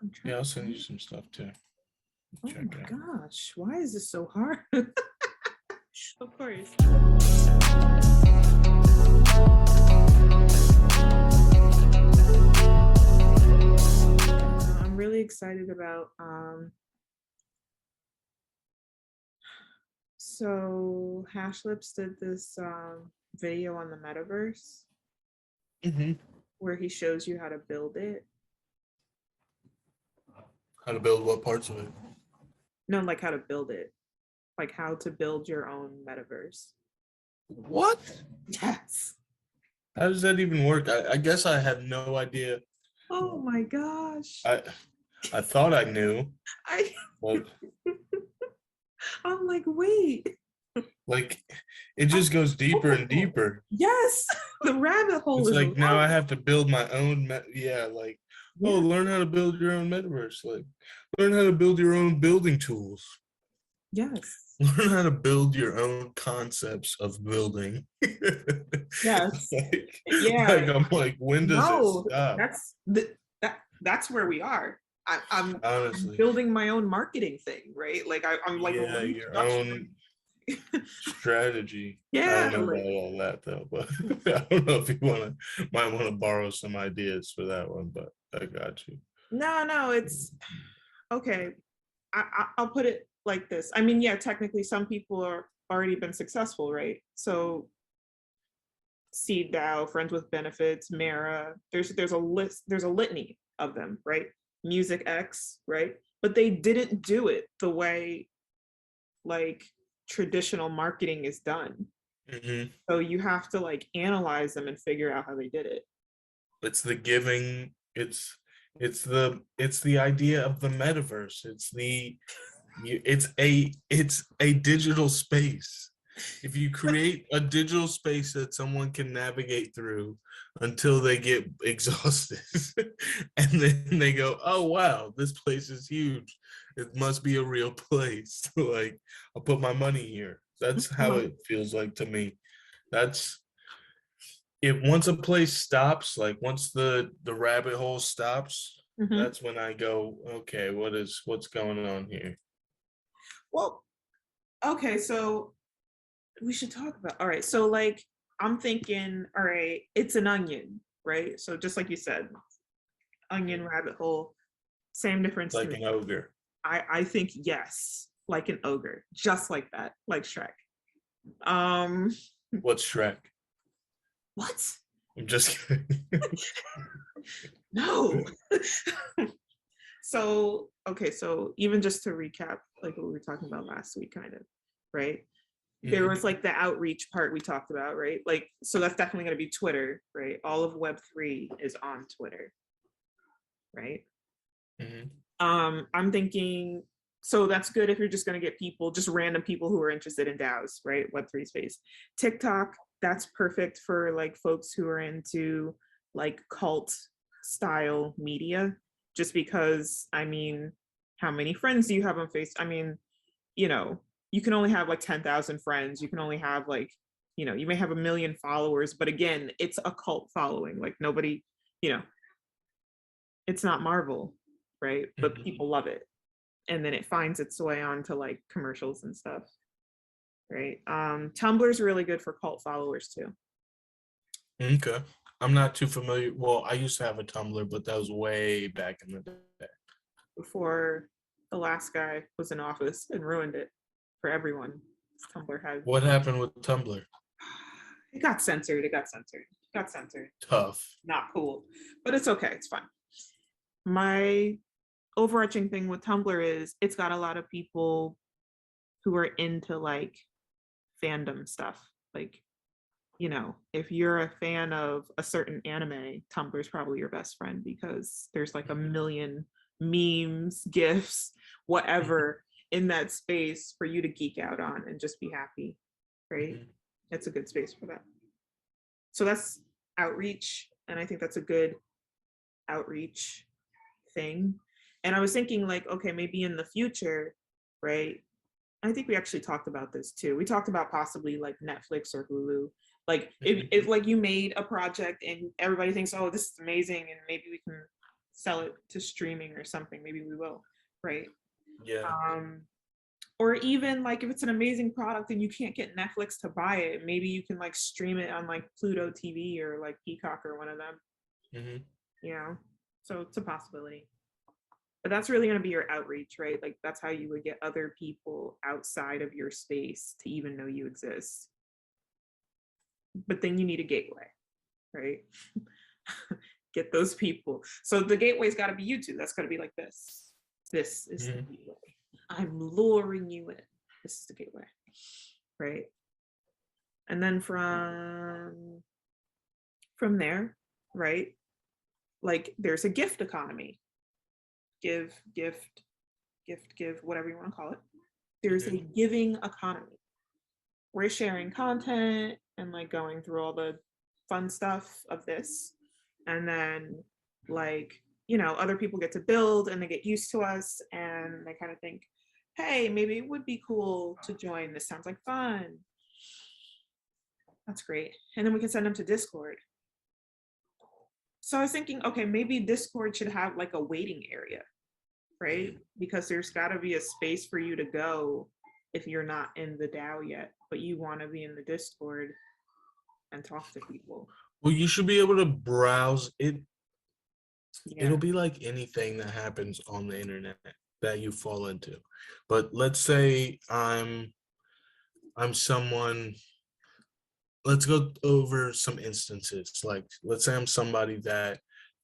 I'm trying. Yeah, I'll send you some stuff too. Oh Check my out. gosh, why is this so hard? Of course. I'm really excited about so HashLips did this video on the metaverse where he shows you how to build it. How to build what parts of it? No, like how to build it. Like how to build your own metaverse. What? Yes. How does that even work? I guess I had no idea. Oh my gosh. I thought I knew, but I'm like, wait. like it just goes deeper and deeper. Yes, the rabbit hole It's is like now I long. have to build my own like oh, Yeah. learn how to build your own metaverse. Like learn how to build your own building tools. Yes. Learn how to build your own concepts of building. Yes. like, Yeah. I'm like, when does it No, stop? that's where we are. I'm Honestly, building my own marketing thing, right? Like I'm like yeah, your own strategy. I yeah, don't know like, about all that though, but I don't know if you might want to borrow some ideas for that one, but I got you. no, it's okay. I'll put it like this. I mean, yeah, technically some people are already been successful, right? So Seed DAO, Friends with Benefits, Mara, there's a list, there's a litany of them, right? Music X, right? But they didn't do it the way like traditional marketing is done. So you have to like analyze them and figure out how they did it. It's the giving. It's the idea of the metaverse. It's a digital space. If you create a digital space that someone can navigate through until they get exhausted and then they go, oh wow, this place is huge, it must be a real place. Like, I'll put my money here. That's how it feels like to me. That's if once a place stops, like once the rabbit hole stops, that's when I go, okay, what's going on here? Well, okay, so we should talk about, all right, so like I'm thinking, all right, it's an onion, right? So just like you said, onion, rabbit hole, same difference. Like an ogre. I think yes, like an ogre, just like that, like Shrek. What's Shrek? What? I'm just kidding. No. So okay, so even just to recap, like what we were talking about last week, kind of, right? There was like the outreach part we talked about, right? Like, so that's definitely going to be Twitter, right? All of Web3 is on Twitter, right? I'm thinking, so that's good if you're just going to get people, just random people who are interested in DAOs, right? Web3 space. TikTok, that's perfect for like folks who are into like cult style media, just because, I mean, how many friends do you have on Facebook? I mean, you know, you can only have like 10,000 friends. You can only have like, you know, you may have 1 million followers, but again, it's a cult following. Like nobody, you know, it's not Marvel, right? But people love it. And then it finds its way onto like commercials and stuff, right? Tumblr's really good for cult followers too. Okay. I'm not too familiar. Well, I used to have a Tumblr, but that was way back in the day. Before the last guy was in office and ruined it for everyone. Tumblr had. What happened with Tumblr? It got censored. It got censored. Tough. Not cool, but it's okay. It's fine. My overarching thing with Tumblr is it's got a lot of people who are into like fandom stuff. Like, you know, if you're a fan of a certain anime, Tumblr's probably your best friend because there's like 1 million memes, GIFs, whatever in that space for you to geek out on and just be happy, right? It's a good space for that. So that's outreach, and I think that's a good outreach thing. And I was thinking like, okay, maybe in the future, right? I think we actually talked about this too. We talked about possibly like Netflix or Hulu. Like if like you made a project and everybody thinks, oh, this is amazing, and maybe we can sell it to streaming or something, maybe we will, right? Yeah. Or even like if it's an amazing product and you can't get Netflix to buy it, maybe you can like stream it on like Pluto TV or like Peacock or one of them, you know? So it's a possibility. But that's really going to be your outreach, right? Like that's how you would get other people outside of your space to even know you exist. But then you need a gateway, right? Get those people. So the gateway's got to be YouTube. That's got to be like this. This is the gateway. I'm luring you in. This is the gateway, right? And then from there, right? Like there's a gift economy. Give, whatever you want to call it. There's a giving economy. We're sharing content and like going through all the fun stuff of this. And then like, you know, other people get to build and they get used to us and they kind of think, hey, maybe it would be cool to join. This sounds like fun. That's great. And then we can send them to Discord. So I was thinking, okay, maybe Discord should have like a waiting area, right? Because there's got to be a space for you to go if you're not in the DAO yet, but you want to be in the Discord and talk to people. Well, you should be able to browse it. Yeah. It'll be like anything that happens on the internet that you fall into. But let's say I'm someone, let's go over some instances. Like let's say I'm somebody that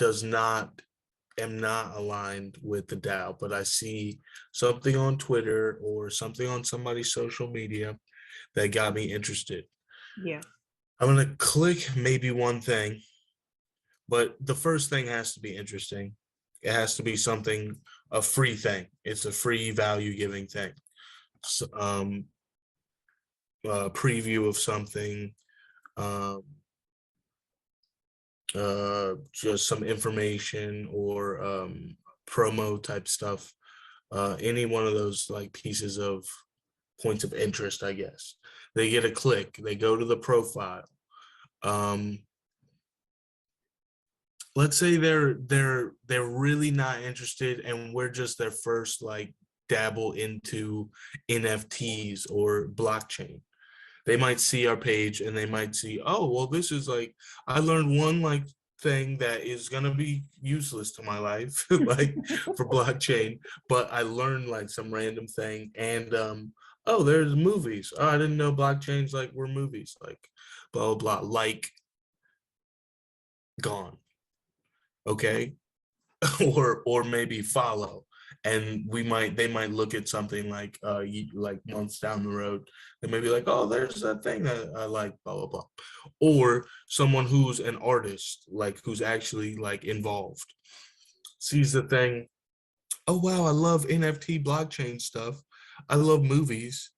am not aligned with the DAO, but I see something on Twitter or something on somebody's social media that got me interested. Yeah. I'm gonna click maybe one thing, but the first thing has to be interesting. It has to be something, a free thing. It's a free value giving thing. So, preview of something, just some information or promo type stuff. Any one of those like pieces of points of interest, I guess. They get a click. They go to the profile. Let's say they're really not interested, and we're just their first like dabble into NFTs or blockchain. They might see our page and they might see, oh, well, this is like, I learned one like thing that is gonna be useless to my life, like for blockchain, but I learned like some random thing, and oh, there's movies. Oh, I didn't know blockchains like were movies, like blah blah blah, like gone. Okay. or maybe follow, and they might look at something like like months down the road, they may be like, oh, there's that thing that I like, blah blah blah. Or someone who's an artist, like who's actually like involved, sees the thing, oh wow, I love NFT blockchain stuff, I love movies,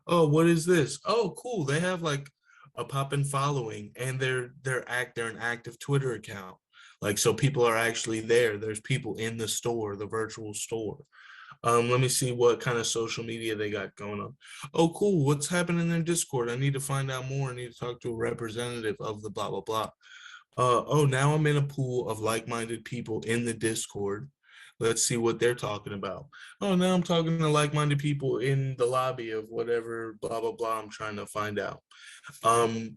oh, what is this, oh cool, they have like a pop-in following, and they're an active Twitter account. Like, so people are actually there. There's people in the store, the virtual store. Let me see what kind of social media they got going on. Oh, cool. What's happening in their Discord? I need to find out more. I need to talk to a representative of the blah, blah, blah. Oh, now I'm in a pool of like-minded people in the Discord. Let's see what they're talking about. Oh, now I'm talking to like-minded people in the lobby of whatever, blah, blah, blah. I'm trying to find out. Um,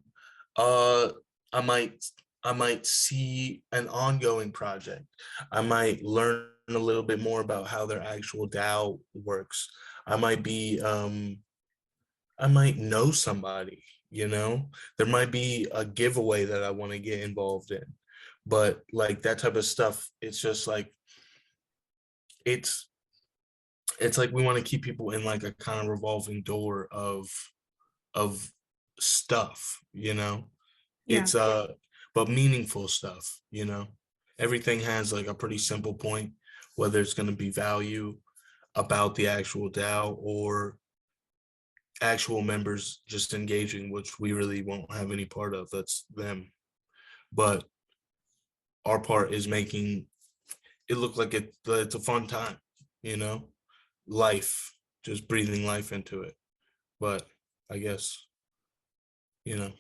uh, I might see an ongoing project. I might learn a little bit more about how their actual DAO works. I might be I might know somebody, you know? There might be a giveaway that I want to get involved in. But like that type of stuff, it's just like it's like we want to keep people in like a kind of revolving door of stuff, you know? Yeah. It's but meaningful stuff, you know. Everything has like a pretty simple point, whether it's going to be value about the actual DAO or actual members just engaging, which we really won't have any part of. That's them. But our part is making it look like it's a fun time, you know, life, just breathing life into it. But I guess, you know,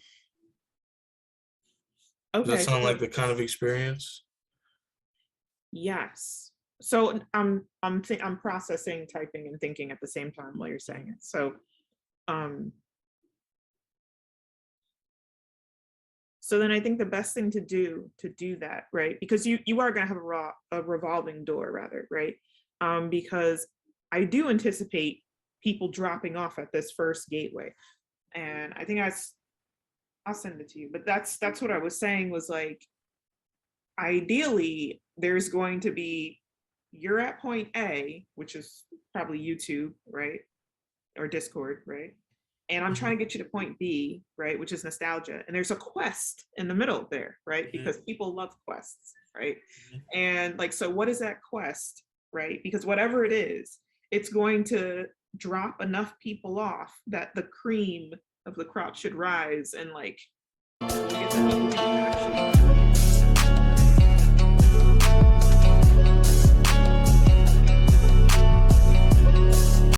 does that Okay. sound So like the kind of experience? Yes. So I'm processing, typing, and thinking at the same time while you're saying it. Um so then I think the best thing to do that, right? Because you are going to have a revolving door, rather, right? Because I do anticipate people dropping off at this first gateway, and I think I'll send it to you. But that's what I was saying, was like, ideally there's going to be, you're at point A, which is probably YouTube, right? Or Discord, right? And I'm trying to get you to point B, right? Which is nostalgia. And there's a quest in the middle there, right? Because people love quests, right? And like, so what is that quest, right? Because whatever it is, it's going to drop enough people off that the cream of the crop should rise, and like, we'll get the people who actually